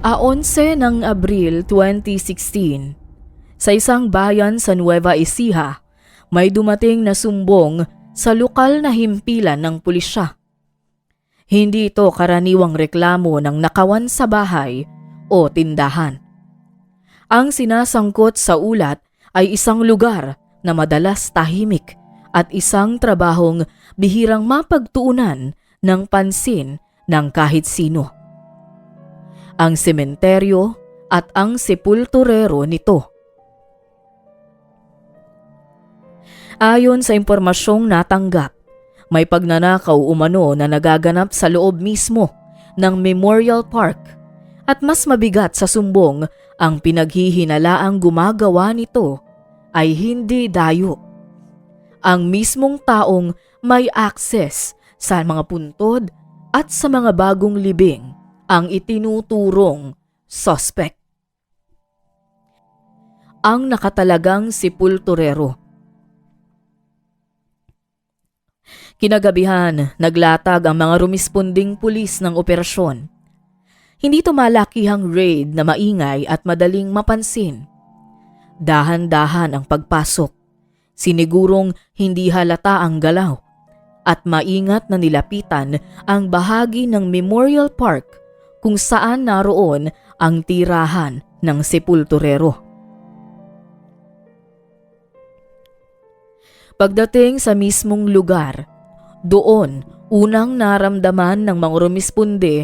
11 ng Abril 2016, sa isang bayan sa Nueva Ecija, may dumating na sumbong sa lokal na himpilan ng pulisya. Hindi ito karaniwang reklamo ng nakawan sa bahay o tindahan. Ang sinasangkot sa ulat ay isang lugar na madalas tahimik at isang trabahong bihirang mapagtuunan ng pansin ng kahit sino. Ang sementeryo at ang sepulturero nito. Ayon sa impormasyong natanggap, may pagnanakaw umano na nagaganap sa loob mismo ng Memorial Park at mas mabigat sa sumbong ang pinaghihinalaang gumagawa nito ay hindi dayo. Ang mismong taong may access sa mga puntod at sa mga bagong libing ang itinuturong suspect. Ang nakatalagang sepulturero. Kinagabihan, naglatag ang mga rumisponding pulis ng operasyon. Hindi ito malakihang raid na maingay at madaling mapansin. Dahan-dahan ang pagpasok, sinigurong hindi halata ang galaw, at maingat na nilapitan ang bahagi ng Memorial Park kung saan naroon ang tirahan ng sepulturero. Pagdating sa mismong lugar, doon unang naramdaman ng mga rumisponde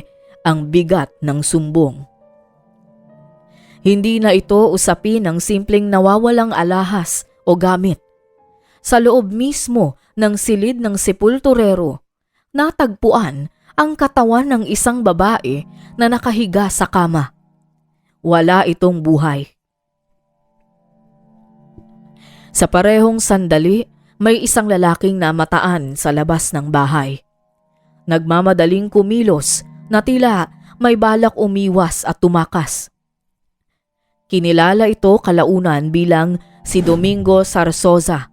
ang bigat ng sumbong. Hindi na ito usapin ng simpleng nawawalang alahas o gamit. Sa loob mismo ng silid ng sepulturero, natagpuan ang katawan ng isang babae na nakahiga sa kama. Wala itong buhay. Sa parehong sandali, may isang lalaking namataan sa labas ng bahay. Nagmamadaling kumilos na tila may balak umiwas at tumakas. Kinilala ito kalaunan bilang si Domingo Zarzosa,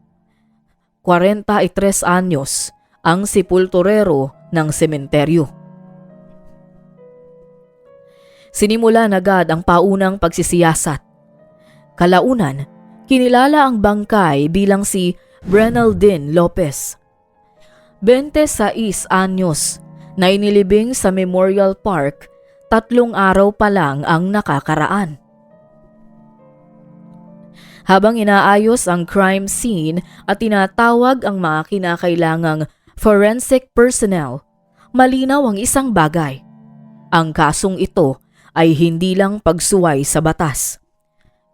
43 anyos, ang sepulturero ng sementeryo. Sinimulan agad ang paunang pagsisiyasat. Kalaunan, kinilala ang bangkay bilang si Brenaldine Lopez, 26 anyos, na inilibing sa Memorial Park 3 araw pa lang ang nakakaraan. Habang inaayos ang crime scene at tinatawag ang mga kinakailangang forensic personnel, malinaw ang isang bagay. Ang kasong ito ay hindi lang pagsuway sa batas.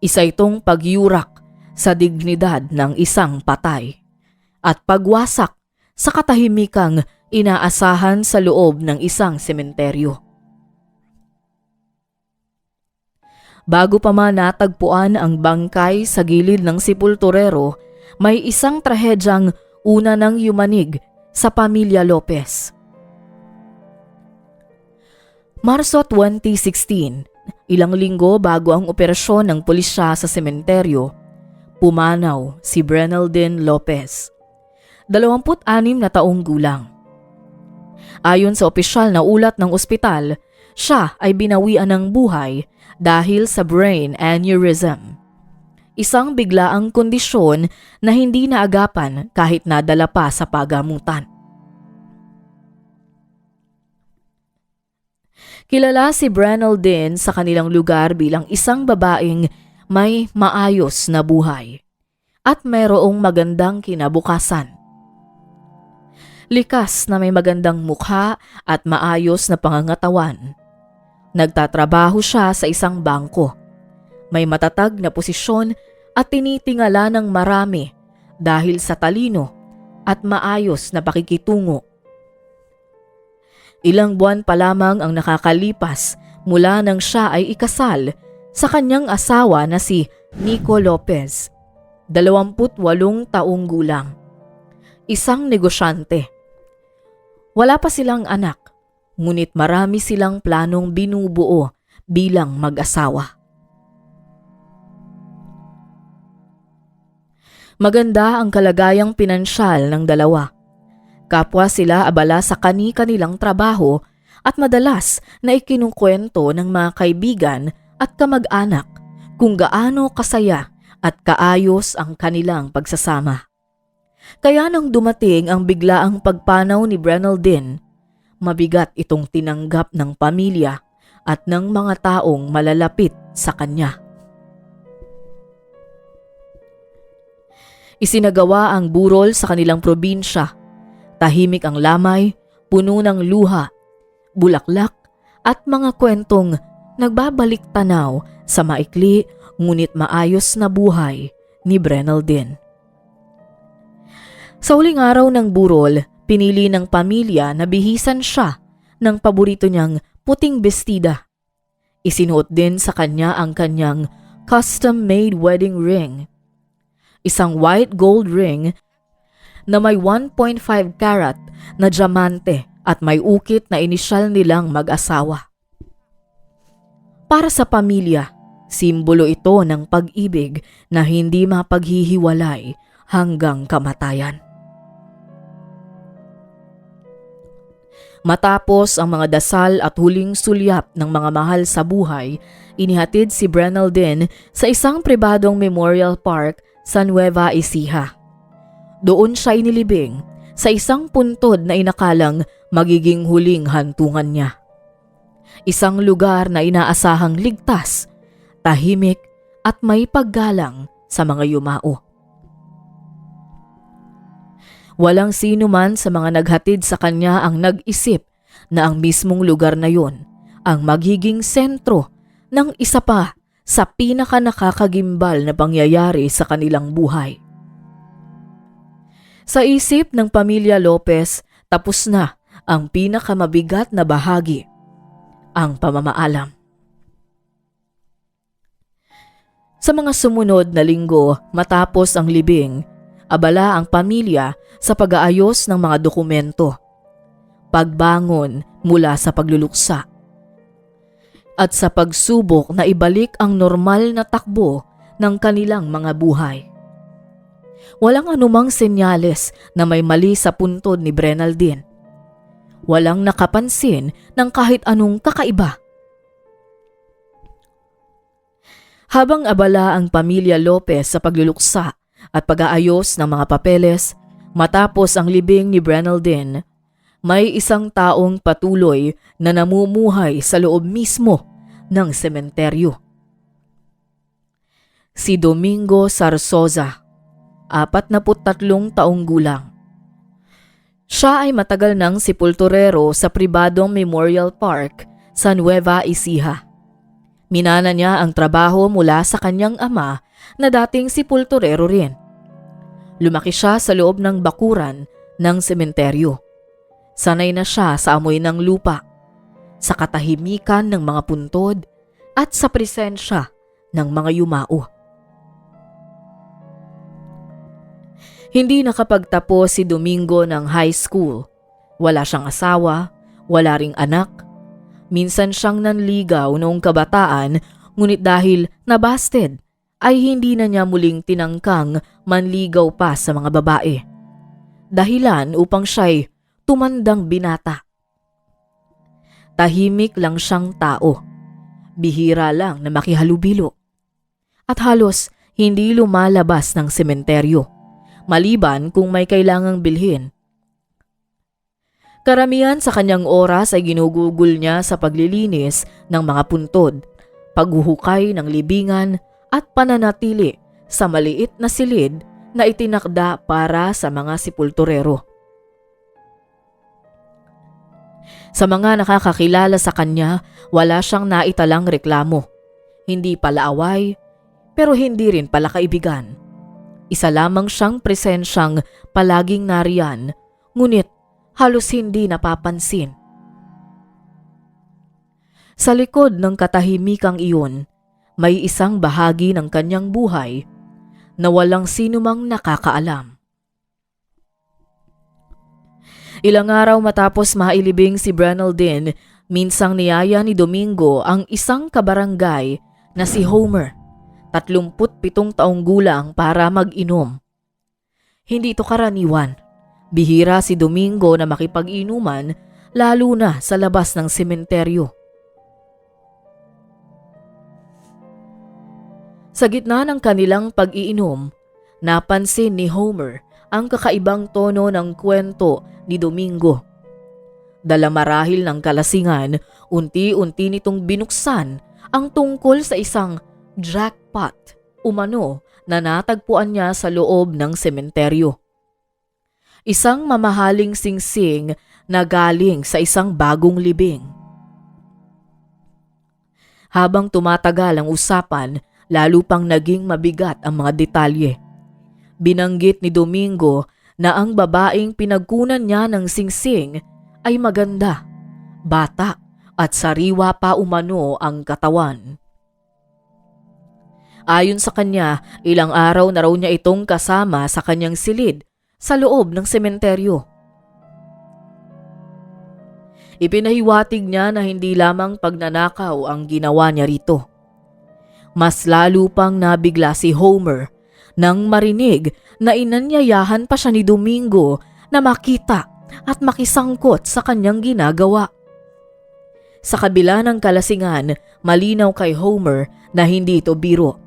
Isa itong pagyurak sa dignidad ng isang patay at pagwasak sa katahimikang inaasahan sa loob ng isang sementeryo. Bago pa man natagpuan ang bangkay sa gilid ng sepulturero, may isang trahedyang una nang yumanig sa pamilya Lopez. Marso 2016, ilang linggo bago ang operasyon ng pulisya sa sementeryo, pumanaw si Brenaldine Lopez, 26 na taong gulang. Ayon sa opisyal na ulat ng ospital, siya ay binawian ng buhay dahil sa brain aneurysm, isang biglaang kondisyon na hindi naagapan kahit nadala pa sa pagamutan. Kilala si Brenaldine sa kanilang lugar bilang isang babaeng may maayos na buhay at mayroong magandang kinabukasan. Likas na may magandang mukha at maayos na pangangatawan. Nagtatrabaho siya sa isang bangko. May matatag na posisyon at tinitingala ng marami dahil sa talino at maayos na pakikitungo. Ilang buwan pa lamang ang nakakalipas mula nang siya ay ikasal sa kanyang asawa na si Nico Lopez, 28 taong gulang, isang negosyante. Wala pa silang anak, ngunit marami silang planong binubuo bilang mag-asawa. Maganda ang kalagayang pinansyal ng dalawa. Kapwa sila abala sa kani-kanilang trabaho at madalas na ikinukwento ng mga kaibigan at kamag-anak kung gaano kasaya at kaayos ang kanilang pagsasama. Kaya nang dumating ang biglaang pagpanaw ni Brenaldine, mabigat itong tinanggap ng pamilya at ng mga taong malalapit sa kanya. Isinagawa ang burol sa kanilang probinsya. Tahimik ang lamay, puno ng luha, bulaklak at mga kwentong nagbabalik tanaw sa maikli ngunit maayos na buhay ni Brenaldine. Sa huling araw ng burol, pinili ng pamilya na bihisan siya ng paborito niyang puting bestida. Isinuot din sa kanya ang kanyang custom-made wedding ring. Isang white gold ring na may 1.5 carat na diamante at may ukit na inisyal nilang mag-asawa. Para sa pamilya, simbolo ito ng pag-ibig na hindi mapaghihiwalay hanggang kamatayan. Matapos ang mga dasal at huling sulyap ng mga mahal sa buhay, inihatid si Brenaldine sa isang pribadong memorial park sa Nueva Ecija. Doon siya inilibing sa isang puntod na inakalang magiging huling hantungan niya. Isang lugar na inaasahang ligtas, tahimik at may paggalang sa mga yumao. Walang sino man sa mga naghatid sa kanya ang nag-isip na ang mismong lugar na yon ang magiging sentro ng isa pa sa pinaka-nakakagimbal na pangyayari sa kanilang buhay. Sa isip ng pamilya Lopez, tapos na ang pinakamabigat na bahagi, ang pamamaalam. Sa mga sumunod na linggo matapos ang libing, abala ang pamilya sa pag-aayos ng mga dokumento, pagbangon mula sa pagluluksa, at sa pagsubok na ibalik ang normal na takbo ng kanilang mga buhay. Walang anumang senyales na may mali sa puntod ni Brenaldine. Walang nakapansin ng kahit anong kakaiba. Habang abala ang pamilya Lopez sa pagluluksa at pag-aayos ng mga papeles, matapos ang libing ni Brenaldine, may isang taong patuloy na namumuhay sa loob mismo ng sementeryo. Si Domingo Zarzosa, 43 taong gulang. Siya ay matagal ng sepulturero sa pribadong memorial park sa Nueva Ecija. Minana niya ang trabaho mula sa kanyang ama na dating sepulturero rin. Lumaki siya sa loob ng bakuran ng sementeryo. Sanay na siya sa amoy ng lupa, sa katahimikan ng mga puntod at sa presensya ng mga yumao. Hindi nakapagtapos si Domingo ng high school. Wala siyang asawa, wala ring anak. Minsan siyang nanligaw noong kabataan, ngunit dahil nabasted ay hindi na niya muling tinangkang manligaw pa sa mga babae. Dahilan upang siya'y tumandang binata. Tahimik lang siyang tao. Bihira lang na makihalubilo. At halos hindi lumalabas ng sementeryo, maliban kung may kailangang bilhin. Karamihan sa kanyang oras ay ginugugol niya sa paglilinis ng mga puntod, paghuhukay ng libingan at pananatili sa maliit na silid na itinakda para sa mga sepulturero. Sa mga nakakakilala sa kanya, wala siyang naitalang reklamo. Hindi pala away, pero hindi rin pala kaibigan. Isa lamang siyang presensyang palaging nariyan, ngunit halos hindi napapansin. Sa likod ng katahimikang iyon, may isang bahagi ng kanyang buhay na walang sinumang nakakaalam. Ilang araw matapos mailibing si Brenaldine, minsang niyaya ni Domingo ang isang kabarangay na si Homer, 37 taong gulang, para mag-inom. Hindi ito karaniwan. Bihira si Domingo na makipag-inuman lalo na sa labas ng sementeryo. Sa gitna ng kanilang pag-iinom, napansin ni Homer ang kakaibang tono ng kwento ni Domingo. Dala marahil ng kalasingan, unti-unti nitong binuksan ang tungkol sa isang jackpot umano na natagpuan niya sa loob ng sementeryo. Isang mamahaling singsing na galing sa isang bagong libing. Habang tumatagal ang usapan, lalo pang naging mabigat ang mga detalye. Binanggit ni Domingo na ang babaeng pinagkunan niya ng singsing ay maganda, bata at sariwa pa umano ang katawan. Ayon sa kanya, ilang araw na raw niya itong kasama sa kanyang silid sa loob ng sementeryo. Ipinahiwatig niya na hindi lamang pagnanakaw ang ginawa niya rito. Mas lalo pang nabigla si Homer nang marinig na inanyayahan pa siya ni Domingo na makita at makisangkot sa kanyang ginagawa. Sa kabila ng kalasingan, malinaw kay Homer na hindi ito biro,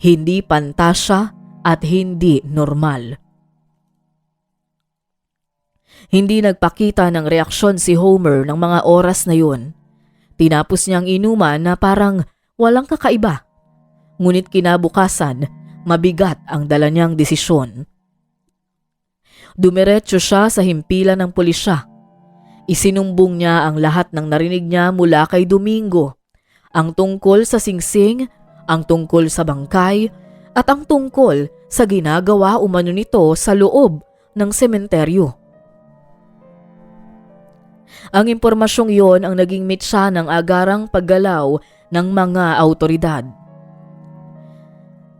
hindi pantasya at hindi normal. Hindi nagpakita ng reaksyon si Homer ng mga oras na yun. Tinapos niyang inuman na parang walang kakaiba. Ngunit kinabukasan, mabigat ang dala niyang desisyon. Dumiretso siya sa himpilan ng pulisya. Isinumbong niya ang lahat ng narinig niya mula kay Domingo. Ang tungkol sa singsing, ang tungkol sa bangkay, at ang tungkol sa ginagawa umano nito sa loob ng sementeryo. Ang impormasyong iyon ang naging mitsa ng agarang paggalaw ng mga autoridad.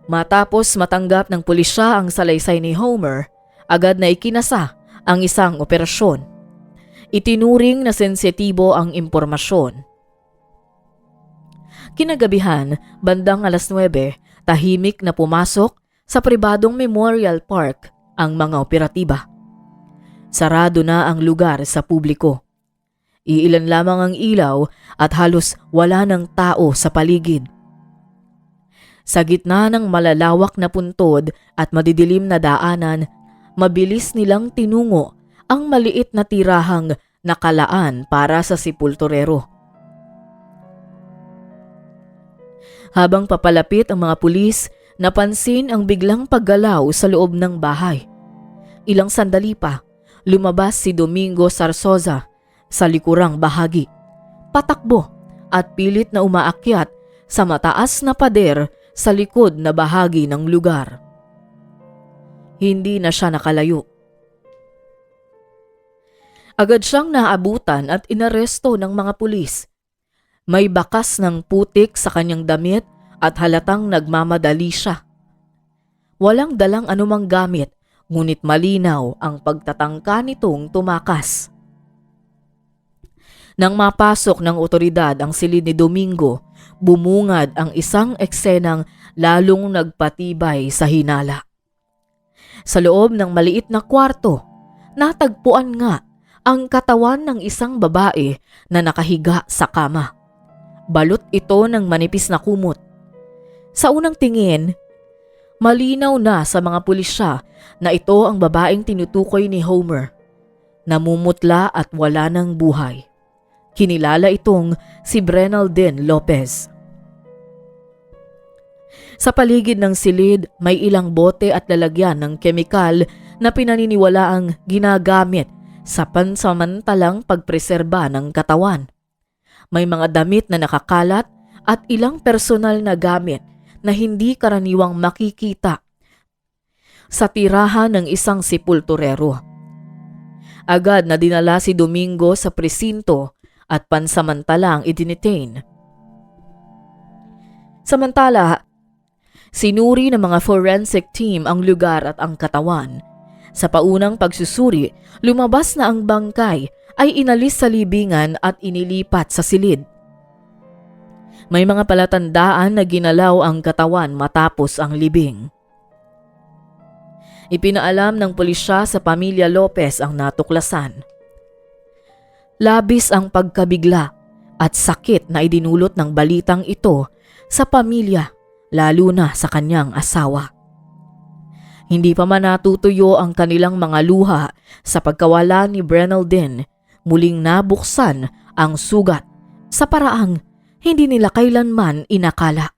Matapos matanggap ng pulisya ang salaysay ni Homer, agad na ikinasa ang isang operasyon. Itinuring na sensitibo ang impormasyon. Kinagabihan, bandang 9:00, tahimik na pumasok sa pribadong Memorial Park ang mga operatiba. Sarado na ang lugar sa publiko. Iilan lamang ang ilaw at halos wala ng tao sa paligid. Sa gitna ng malalawak na puntod at madidilim na daanan, mabilis nilang tinungo ang maliit na tirahang nakalaan para sa sepulturero. Habang papalapit ang mga pulis, napansin ang biglang paggalaw sa loob ng bahay. Ilang sandali pa, lumabas si Domingo Zarzosa sa likurang bahagi. Patakbo at pilit na umaakyat sa mataas na pader sa likod na bahagi ng lugar. Hindi na siya nakalayo. Agad siyang naabutan at inaresto ng mga pulis. May bakas ng putik sa kanyang damit at halatang nagmamadali siya. Walang dalang anumang gamit, ngunit malinaw ang pagtatangka nitong tumakas. Nang mapasok ng otoridad ang silid ni Domingo, bumungad ang isang eksenang lalong nagpatibay sa hinala. Sa loob ng maliit na kwarto, natagpuan nga ang katawan ng isang babae na nakahiga sa kama. Balot ito ng manipis na kumot. Sa unang tingin, malinaw na sa mga pulisya na ito ang babaeng tinutukoy ni Homer. Namumutla at wala ng buhay. Kinilala itong si Brenaldine Lopez. Sa paligid ng silid, may ilang bote at lalagyan ng kemikal na pinaniniwalaang ginagamit sa pansamantalang pagpreserba ng katawan. May mga damit na nakakalat at ilang personal na gamit na hindi karaniwang makikita sa tirahan ng isang sepulturero. Agad na dinala si Domingo sa presinto at pansamantalang i-detain. Samantala, sinuri ng mga forensic team ang lugar at ang katawan. Sa paunang pagsusuri, lumabas na ang bangkay ay inalis sa libingan at inilipat sa silid. May mga palatandaan na ginalaw ang katawan matapos ang libing. Ipinaalam ng pulisya sa pamilya Lopez ang natuklasan. Labis ang pagkabigla at sakit na idinulot ng balitang ito sa pamilya, lalo na sa kanyang asawa. Hindi pa man natutuyo ang kanilang mga luha sa pagkawala ni Brenaldine, muling nabuksan ang sugat sa paraang hindi nila kailanman inakala.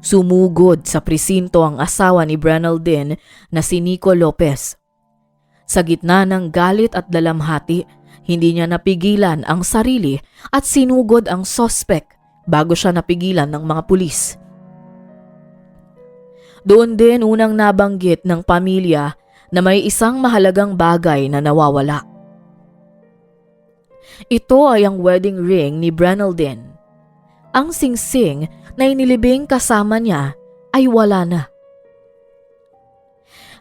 Sumugod sa presinto ang asawa ni Brenaldine na si Nico Lopez. Sa gitna ng galit at dalamhati, hindi niya napigilan ang sarili at sinugod ang sospek bago siya napigilan ng mga pulis. Doon din unang nabanggit ng pamilya na may isang mahalagang bagay na nawawala. Ito ay ang wedding ring ni Brenaldine. Ang singsing na inilibing kasama niya ay wala na.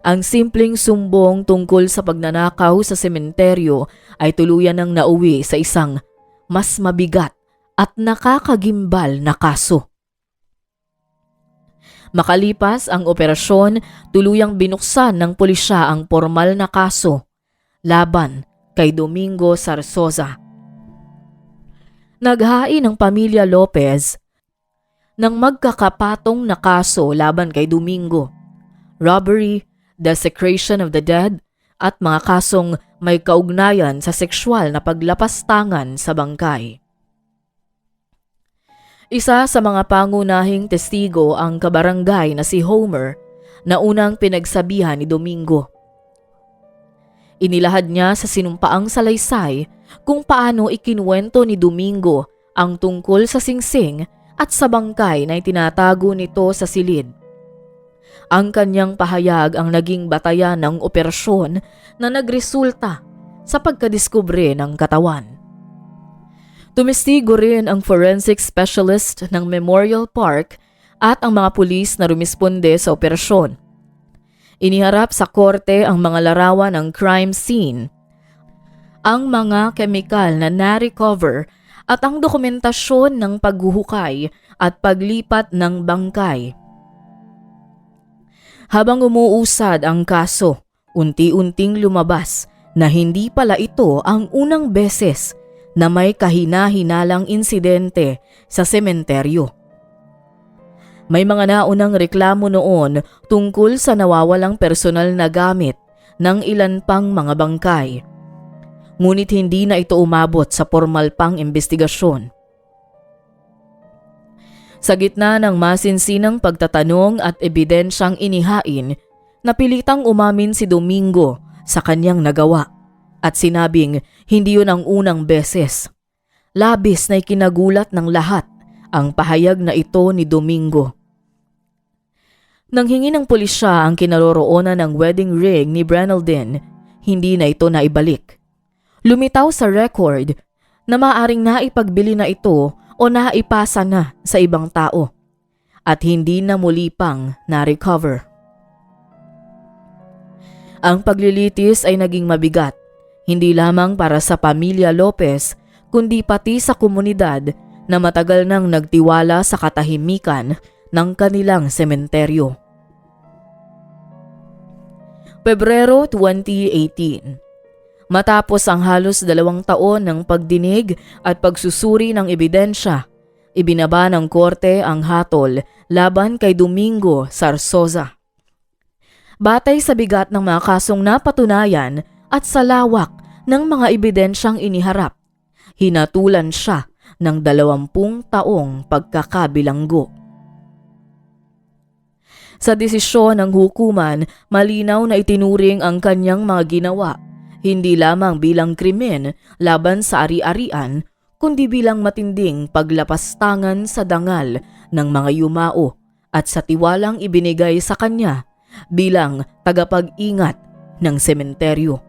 Ang simpleng sumbong tungkol sa pagnanakaw sa sementeryo ay tuluyan ng nauwi sa isang mas mabigat at nakakagimbal na kaso. Makalipas ang operasyon, tuluyang binuksan ng pulisya ang formal na kaso laban kay Domingo Zarzosa. Naghain ang pamilya Lopez ng magkakapatong na kaso laban kay Domingo: robbery, desecration of the dead, at mga kasong may kaugnayan sa sexual na paglapastangan sa bangkay. Isa sa mga pangunahing testigo ang kabarangay na si Homer na unang pinagsabihan ni Domingo. Inilahad niya sa sinumpaang salaysay kung paano ikinuwento ni Domingo ang tungkol sa singsing at sa bangkay na itinatago nito sa silid. Ang kanyang pahayag ang naging batayan ng operasyon na nagresulta sa pagkadiskubre ng katawan. Tumestigo rin ang forensic specialist ng Memorial Park at ang mga pulis na rumisponde sa operasyon. Iniharap sa korte ang mga larawan ng crime scene, ang mga kemikal na na-recover at ang dokumentasyon ng paghuhukay at paglipat ng bangkay. Habang umuusad ang kaso, unti-unting lumabas na hindi pala ito ang unang beses na may kahina-hinalang insidente sa sementeryo. May mga naunang reklamo noon tungkol sa nawawalang personal na gamit ng ilan pang mga bangkay. Ngunit hindi na ito umabot sa formal pang investigasyon. Sa gitna ng masinsinang pagtatanong at ebidensyang inihain, napilitang umamin si Domingo sa kanyang nagawa at sinabing hindi yun ang unang beses. Labis na ikinagulat ng lahat ang pahayag na ito ni Domingo. Nang hingi ng pulisya ang kinaroroonan ng wedding ring ni Brenaldine, hindi na ito naibalik. Lumitaw sa record na maaaring naipagbili na ito o naipasa na sa ibang tao at hindi na muli pang na-recover. Ang paglilitis ay naging mabigat, hindi lamang para sa pamilya Lopez kundi pati sa komunidad na matagal nang nagtiwala sa katahimikan ng kanilang sementeryo. Pebrero 2018. Matapos ang halos 2 taon ng pagdinig at pagsusuri ng ebidensya, ibinaba ng korte ang hatol laban kay Domingo Zarzosa. Batay sa bigat ng mga kasong napatunayan at sa lawak ng mga ebidensyang iniharap, hinatulan siya ng 20 taong pagkakabilanggo. Sa desisyon ng hukuman, malinaw na itinuring ang kanyang mga ginawa hindi lamang bilang krimen laban sa ari-arian, kundi bilang matinding paglapastangan sa dangal ng mga yumao at sa tiwalang ibinigay sa kanya bilang tagapag-ingat ng sementeryo.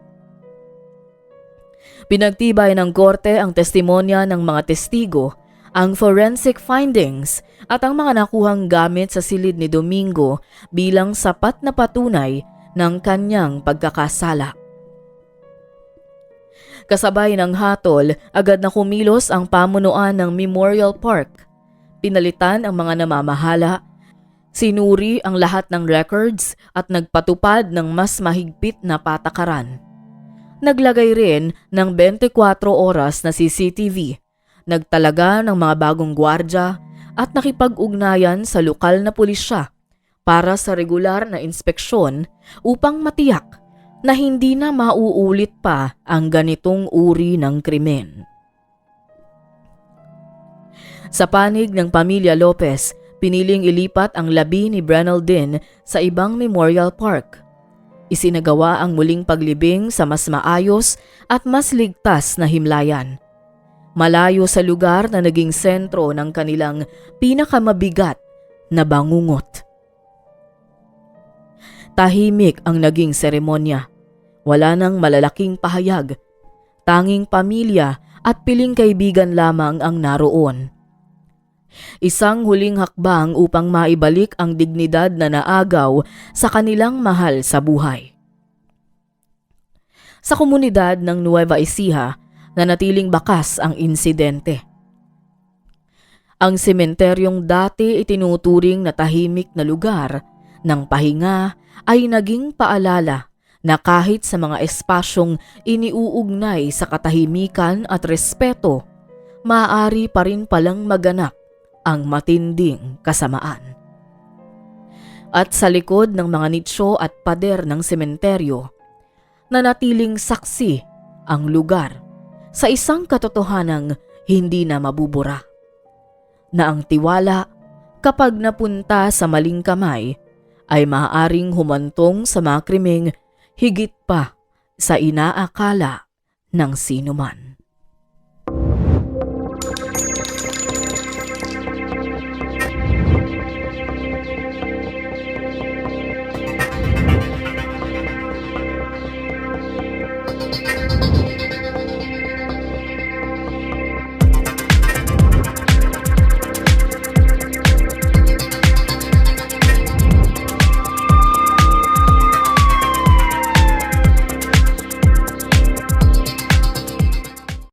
Pinagtibay ng korte ang testimonya ng mga testigo, ang forensic findings at ang mga nakuhang gamit sa silid ni Domingo bilang sapat na patunay ng kanyang pagkakasala. Kasabay ng hatol, agad na kumilos ang pamunuan ng Memorial Park. Pinalitan ang mga namamahala, sinuri ang lahat ng records at nagpatupad ng mas mahigpit na patakaran. Naglagay rin ng 24 oras na CCTV, nagtalaga ng mga bagong gwardya at nakipag-ugnayan sa lokal na pulisya para sa regular na inspeksyon upang matiyak na hindi na mauulit pa ang ganitong uri ng krimen. Sa panig ng pamilya Lopez, piniling ilipat ang labi ni Brenaldine sa ibang memorial park. Isinagawa ang muling paglibing sa mas maayos at mas ligtas na himlayan. Malayo sa lugar na naging sentro ng kanilang pinakamabigat na bangungot. Tahimik ang naging seremonya. Wala nang malalaking pahayag. Tanging pamilya at piling kaibigan lamang ang naroon. Isang huling hakbang upang maibalik ang dignidad na naagaw sa kanilang mahal sa buhay. Sa komunidad ng Nueva Ecija, nanatiling bakas ang insidente. Ang sementeryong dati itinuturing na tahimik na lugar ng pahinga ay naging paalala na kahit sa mga espasyong iniuugnay sa katahimikan at respeto, maaari pa rin palang maganap ang matinding kasamaan. At sa likod ng mga nicho at pader ng sementeryo, nanatiling saksi ang lugar sa isang katotohanang hindi na mabubura. Na ang tiwala kapag napunta sa maling kamay ay maaaring humantong sa mga krimeng higit pa sa inaakala ng sinuman.